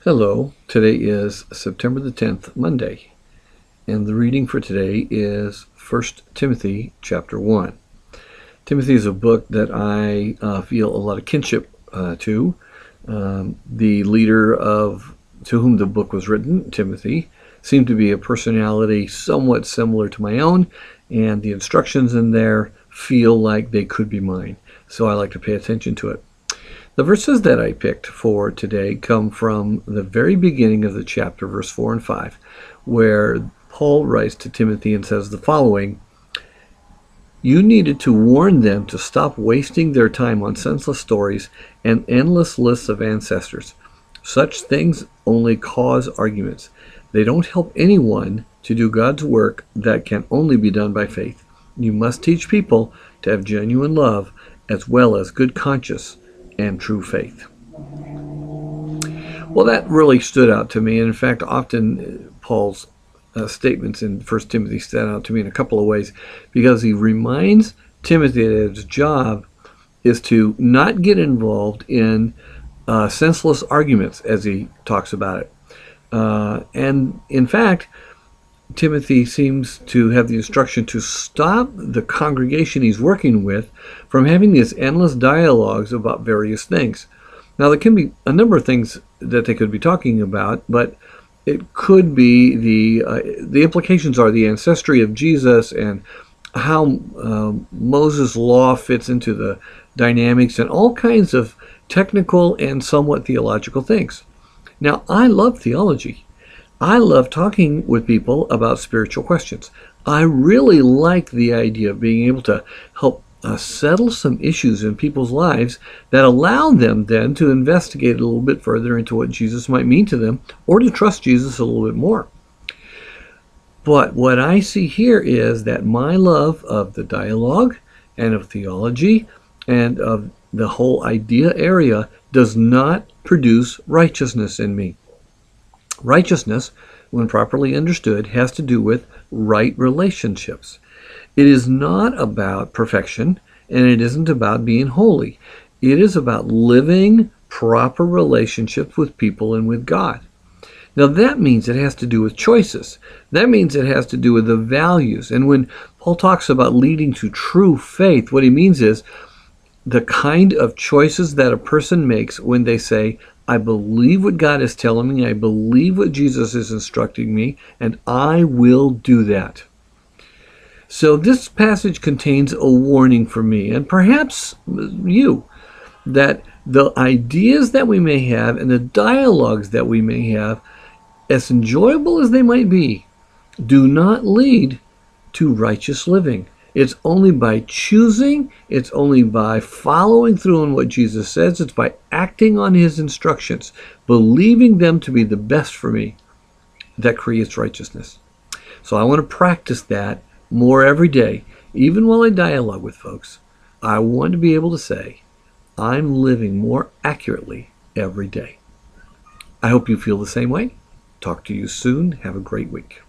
Hello, today is September the 10th, Monday, and the reading for today is 1 Timothy chapter 1. Timothy is a book that I feel a lot of kinship to. The leader to whom the book was written, Timothy, seemed to be a personality somewhat similar to my own, and the instructions in there feel like they could be mine, so I like to pay attention to it. The verses that I picked for today come from the very beginning of the chapter, verse 4 and 5, where Paul writes to Timothy and says the following: "You needed to warn them to stop wasting their time on senseless stories and endless lists of ancestors. Such things only cause arguments. They don't help anyone to do God's work that can only be done by faith. You must teach people to have genuine love as well as good conscience and true faith." Well, that really stood out to me. And in fact, often Paul's statements in 1 Timothy stand out to me in a couple of ways, because he reminds Timothy that his job is to not get involved in senseless arguments, as he talks about it. And in fact, Timothy seems to have the instruction to stop the congregation he's working with from having these endless dialogues about various things. Now, there can be a number of things that they could be talking about, but it could be the implications are the ancestry of Jesus and how Moses' law fits into the dynamics and all kinds of technical and somewhat theological things. Now, I love theology. I love talking with people about spiritual questions. I really like the idea of being able to help settle some issues in people's lives that allow them then to investigate a little bit further into what Jesus might mean to them, or to trust Jesus a little bit more. But what I see here is that my love of the dialogue and of theology and of the whole idea area does not produce righteousness in me. Righteousness, when properly understood, has to do with right relationships. It is not about perfection, and it isn't about being holy. It is about living proper relationships with people and with God. Now, that means it has to do with choices. That means it has to do with the values. And when Paul talks about leading to true faith, what he means is the kind of choices that a person makes when they say, I believe what God is telling me, I believe what Jesus is instructing me, and I will do that. So this passage contains a warning for me, and perhaps you, that the ideas that we may have and the dialogues that we may have, as enjoyable as they might be, do not lead to righteous living. It's only by choosing, it's only by following through on what Jesus says, it's by acting on his instructions, believing them to be the best for me, that creates righteousness. So I want to practice that more every day, even while I dialogue with folks. I want to be able to say, I'm living more accurately every day. I hope you feel the same way. Talk to you soon. Have a great week.